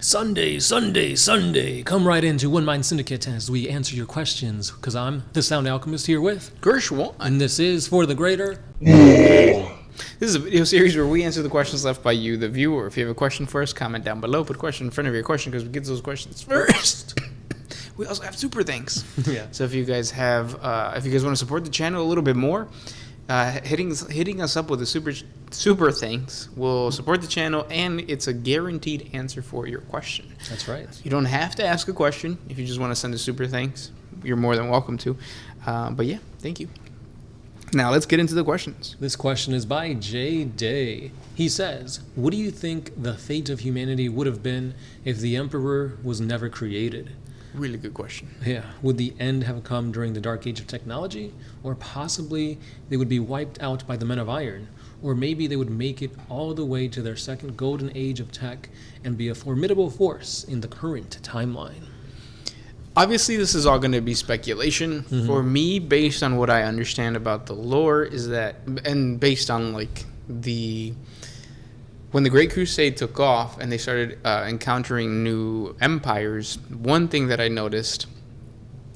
Sunday, Sunday, Sunday. Come right into One Mind Syndicate as we answer your questions, because I'm the Sound Alchemist here with Gershwin. And this is For the Greater. This is a video series where we answer the questions left by you, the viewer. If you have a question for us, comment down below. Put a question in front of your question because we get those questions first. We also have super thanks. Yeah. So if you guys have, if you guys want to support the channel a little bit more, hitting us up with a super thanks will support the channel, and it's a guaranteed answer for your question. That's right. You don't have to ask a question if you just want to send a super thanks. You're more than welcome to. But yeah, thank you. Now let's get into the questions. This question is by J Day. He says, "What do you think the fate of humanity would have been if the Emperor was never created?" Really good question. Yeah. Would the end have come during the Dark Age of technology? Or possibly they would be wiped out by the Men of Iron? Or maybe they would make it all the way to their second golden age of tech and be a formidable force in the current timeline? Obviously, this is all going to be speculation. Mm-hmm. For me, based on what I understand about the lore, is that, and based on like when the Great Crusade took off and they started encountering new empires, one thing that I noticed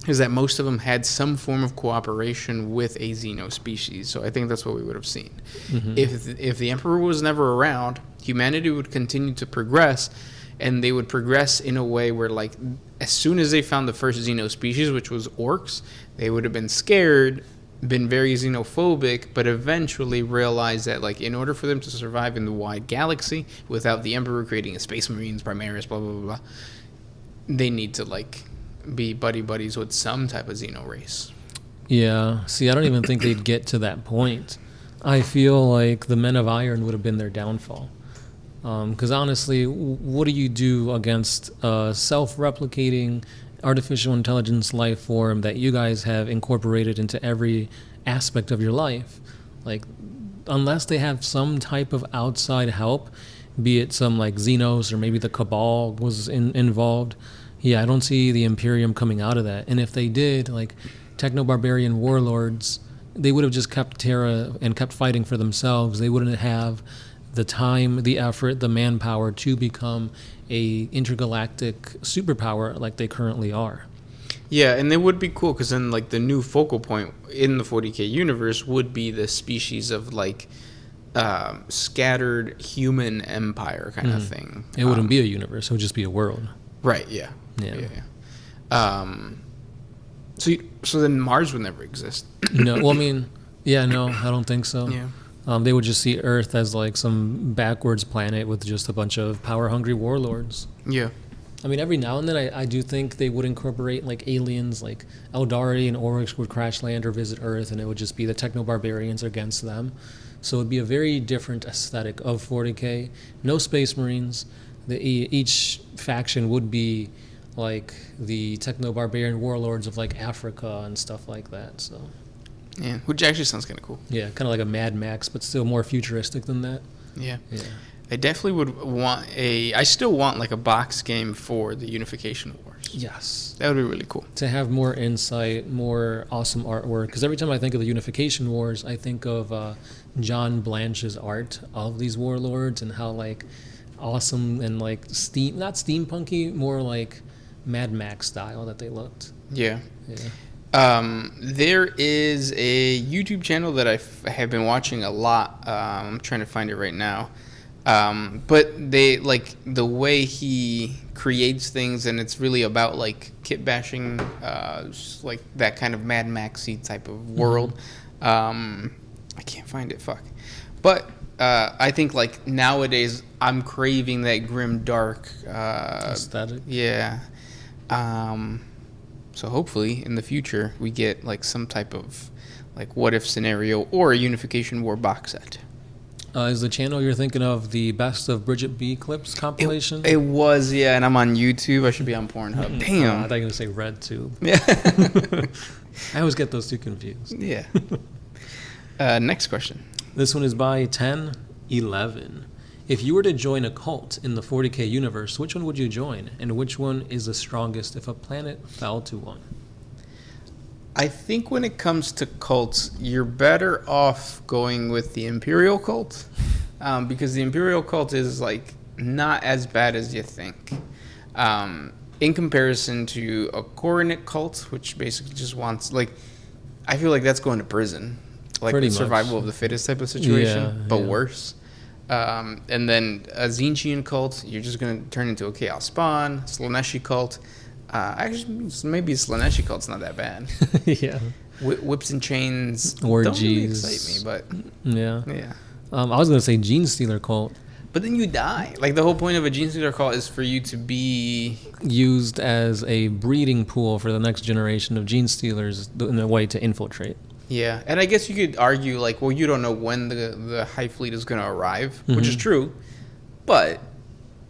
is that most of them had some form of cooperation with a Xeno species. So I think that's what we would have seen. Mm-hmm. If the Emperor was never around, humanity would continue to progress, and they would progress in a way where, like, as soon as they found the first Xeno species, which was orcs, they would have been scared, been very xenophobic, but eventually realized that, like, in order for them to survive in the wide galaxy without the Emperor creating a Space Marines, Primaris, blah, blah, blah, blah, they need to, like, be buddies with some type of Xeno race. Yeah. See, I don't even think they'd get to that point. I feel like the Men of Iron would have been their downfall. Because honestly, what do you do against a self-replicating artificial intelligence life form that you guys have incorporated into every aspect of your life? Like, unless they have some type of outside help, be it some like Xenos or maybe the Cabal was involved, yeah, I don't see the Imperium coming out of that. And if they did, like techno-barbarian warlords, they would have just kept Terra and kept fighting for themselves. They wouldn't have the time, the effort, the manpower to become a intergalactic superpower like they currently are. Yeah, and it would be cool because then, like, the new focal point in the 40K universe would be the species of, like, scattered human empire kind of thing. It wouldn't be a universe; it would just be a world. Right? Yeah. So then Mars would never exist. No, well, I mean, yeah, no, I don't think so. Yeah. They would just see Earth as like some backwards planet with just a bunch of power-hungry warlords. Yeah. I mean, every now and then I do think they would incorporate like aliens, like Eldari and Oryx would crash land or visit Earth, and it would just be the techno-barbarians against them. So it would be a very different aesthetic of 40K. No Space Marines. Each faction would be like the techno-barbarian warlords of like Africa and stuff like that. So. Yeah, which actually sounds kind of cool. Yeah, kind of like a Mad Max, but still more futuristic than that. Yeah. I definitely would want I still want like a box game for the Unification Wars. Yes. That would be really cool. To have more insight, more awesome artwork. Because every time I think of the Unification Wars, I think of John Blanche's art of these warlords and how like awesome and like not steampunky, more like Mad Max style that they looked. Yeah. There is a YouTube channel that I have been watching a lot. I'm trying to find it right now. But they like the way he creates things, and it's really about like kit bashing, like that kind of Mad Maxy type of world. I can't find it. Fuck. But I think like nowadays I'm craving that grim dark aesthetic. Yeah. So hopefully in the future we get like some type of like what if scenario or a Unification War box set. Is the channel you're thinking of the Best of Bridget B clips compilation? It was, yeah, and I'm on YouTube. I should be on Pornhub. Damn. I thought you were going to say RedTube. Yeah. I always get those two confused. Yeah. Next question. This one is by 1011. If you were to join a cult in the 40K universe, which one would you join? And which one is the strongest if a planet fell to one? I think when it comes to cults, you're better off going with the Imperial cult, because the Imperial cult is like not as bad as you think. In comparison to a coronet cult, which basically just wants, like, I feel like that's going to prison. Like Pretty survival much. of the fittest type of situation, Yeah, but yeah. worse. And then a Tzeentchian cult, you're just going to turn into a Chaos Spawn. Slaneshi cult. Actually, maybe Slaneshi cult's not that bad. Yeah. Whips and chains Orgies. don't really excite me, but Yeah. yeah. I was gonna say Gene Stealer cult, But then you die. Like, the whole point of a Gene Stealer cult is for you to be... used as a breeding pool for the next generation of Gene Stealers in a way to infiltrate. Yeah, and I guess you could argue, like, well, you don't know when the Hive Fleet is going to arrive, which is true. But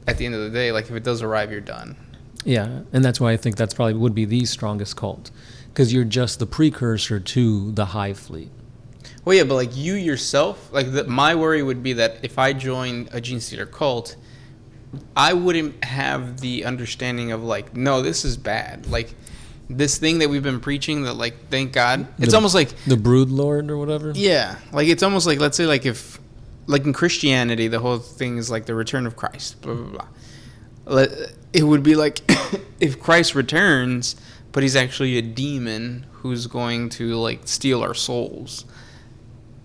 at the end of the day, like, if it does arrive, you're done. Yeah, and that's why I think that's probably would be the strongest cult, because you're just the precursor to the Hive Fleet. Well, yeah, but, like, you yourself, like, my worry would be that if I joined a Gene Stealer cult, I wouldn't have the understanding of, like, no, this is bad. Like, this thing that we've been preaching that, like, thank God. It's almost like... The Brood Lord or whatever? Yeah. Like, it's almost like, let's say, like, if... Like, in Christianity, the whole thing is, like, the return of Christ. Blah, blah, blah. It would be like, if Christ returns, but he's actually a demon who's going to, like, steal our souls.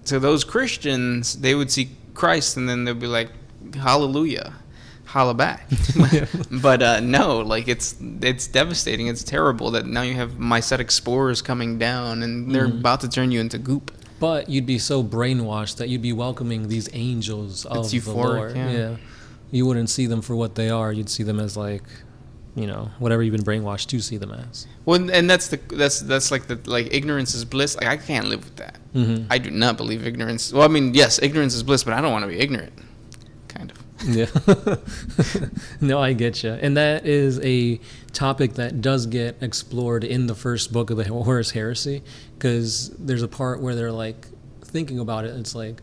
So those Christians, they would see Christ and then they'd be like, hallelujah, holla back. But no, like, it's devastating. It's terrible that now you have mycetic spores coming down and they're about to turn you into goop. But you'd be so brainwashed that you'd be welcoming these angels of It's the euphoric, Lord. yeah. You wouldn't see them for what they are. You'd see them as, like, you know, whatever you've been brainwashed to see them as. Well, and that's like ignorance is bliss. Like, I can't live with that. Mm-hmm. I do not believe ignorance. Well, I mean, yes, ignorance is bliss, but I don't want to be ignorant. Kind of. Yeah. No, I get you. And that is a topic that does get explored in the first book of the Horus Heresy, because there's a part where they're, like, thinking about it. It's like,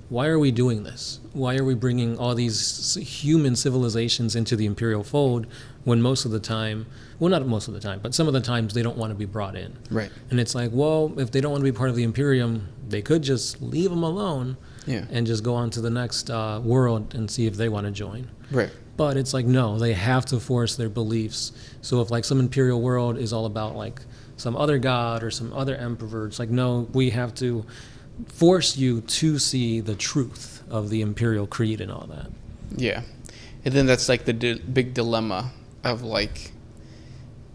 why are we doing this? Why are we bringing all these human civilizations into the imperial fold when most of the time, well, not most of the time, but some of the times they don't want to be brought in? Right. And it's like, well, if they don't want to be part of the Imperium, they could just leave them alone. Yeah. And just go on to the next world and see if they want to join. Right. But it's like, no, they have to force their beliefs. So if, like, some imperial world is all about, like, some other god or some other emperor, it's like, no, we have to force you to see the truth of the imperial creed and all that. Yeah. And then that's, like, the big dilemma of, like,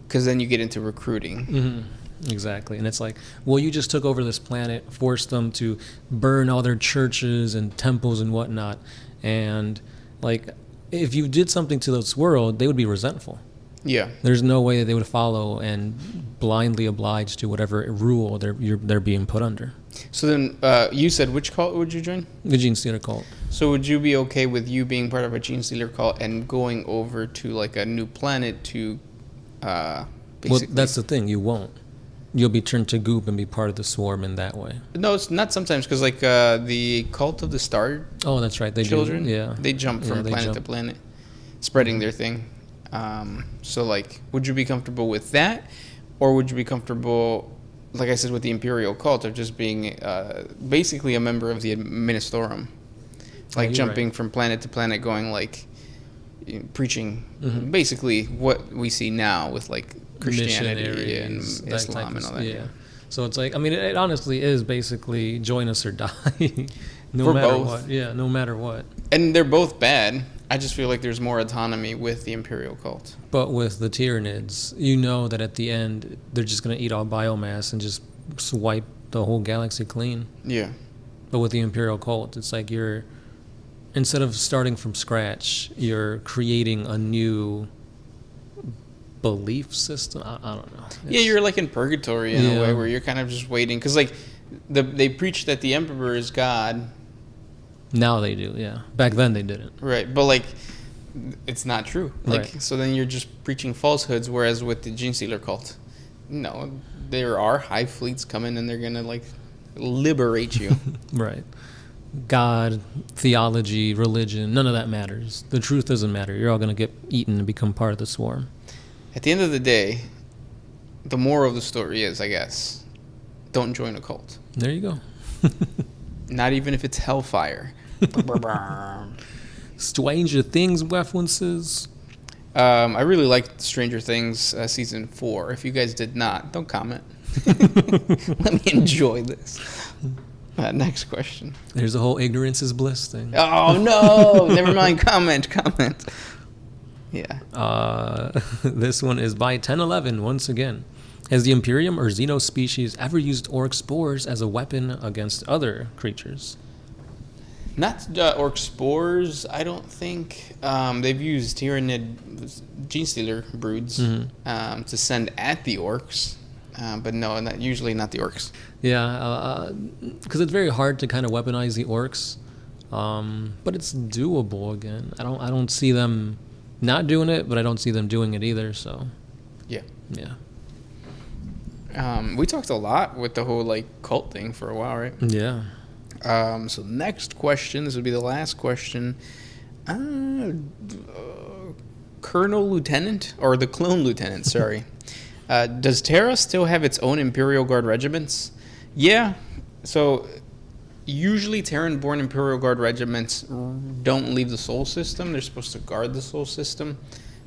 because then you get into recruiting. Mm-hmm. Exactly. And it's like, well, you just took over this planet, forced them to burn all their churches and temples and whatnot. And, like, if you did something to this world, they would be resentful. Yeah. There's no way that they would follow and blindly oblige to whatever rule they're being put under. So then you said which cult would you join? The Gene Stealer cult. So would you be okay with you being part of a Gene Stealer cult and going over to, like, a new planet to basically... Well, that's the thing. You won't. You'll be turned to goop and be part of the swarm in that way. No, it's not sometimes, because, like, the cult of the Star Oh, that's right. They Children, do. Yeah. they jump from planet to planet, spreading their thing. So, like, would you be comfortable with that? Or would you be comfortable, like I said, with the Imperial cult of just being basically a member of the Ministorum? Like, jumping from planet to planet, going, like, preaching basically what we see now with, like, Christianity and Islam and all that. Yeah. So it's like, I mean, it honestly is basically join us or die. No For matter both. what. Yeah, no matter what. And they're both bad. I just feel like there's more autonomy with the Imperial cult. But with the Tyranids, you know that at the end, they're just going to eat all biomass and just swipe the whole galaxy clean. Yeah. But with the Imperial cult, it's like instead of starting from scratch, you're creating a new belief system. I don't know. Yeah, you're like in purgatory in a way where you're kind of just waiting. Because, like, they preach that the Emperor is God. Now they do, yeah. Back then they didn't. Right, but, like, it's not true. Like, Right. So then you're just preaching falsehoods, whereas with the Gene Stealer cult, no, there are hive fleets coming and they're going to, like, liberate you. Right. God, theology, religion, none of that matters. The truth doesn't matter. You're all going to get eaten and become part of the swarm. At the end of the day, the moral of the story is, I guess, don't join a cult. There you go. Not even if it's hellfire. Stranger Things references. I really liked Stranger Things season 4. If you guys did not, don't comment. Let me enjoy this. Next question. There's the whole ignorance is bliss thing. Oh no! Never mind. Comment. Yeah. This one is by 1011 once again. Has the Imperium or Xeno species ever used orc spores as a weapon against other creatures? Not orc spores, I don't think. They've used Tyrannid gene stealer broods to send at the orcs, but no, usually not the orcs. Yeah, because it's very hard to kind of weaponize the orcs, but it's doable again. I don't see them not doing it, but I don't see them doing it either. So yeah. Yeah. We talked a lot with the whole like cult thing for a while, right? Yeah. So next question, this would be the last question. Colonel Lieutenant, or the Clone Lieutenant, sorry. Does Terra still have its own Imperial Guard regiments? Yeah. So usually Terran-born Imperial Guard regiments don't leave the Sol system. They're supposed to guard the Sol system.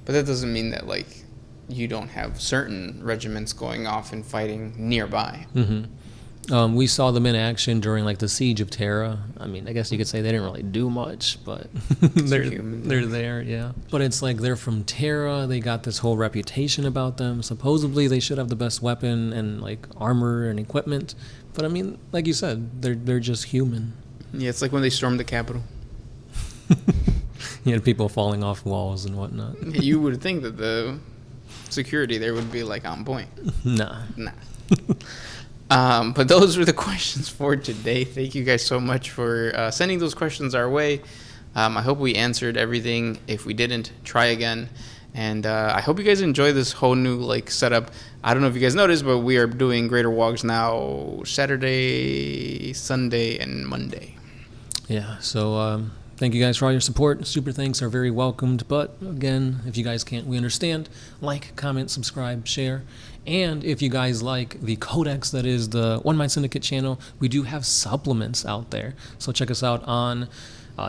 But that doesn't mean that like you don't have certain regiments going off and fighting nearby. Mm-hmm. We saw them in action during like the siege of Terra. I mean, I guess you could say they didn't really do much, but they're there, yeah. But it's like they're from Terra. They got this whole reputation about them. Supposedly they should have the best weapon and like armor and equipment. But I mean, like you said, they're just human. Yeah, it's like when they stormed the Capitol. You had people falling off walls and whatnot. You would think that the security there would be like on point. Nah. But those were the questions for today. Thank you guys so much for sending those questions our way. I hope we answered everything. If we didn't, try again. And I hope you guys enjoy this whole new like setup. I don't know if you guys noticed, but we are doing Greater WAAAGHs now Saturday, Sunday, and Monday. Yeah, so thank you guys for all your support. Super thanks are very welcomed. But again, if you guys can't, we understand. Like, comment, subscribe, share. And if you guys like the codex that is the One Mind Syndicate channel, we do have supplements out there. So check us out on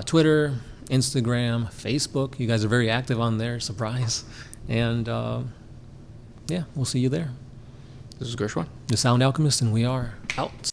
Twitter, Instagram, Facebook. You guys are very active on there, surprise. And yeah, we'll see you there. This is Gershwin, the Sound Alchemist, and we are out.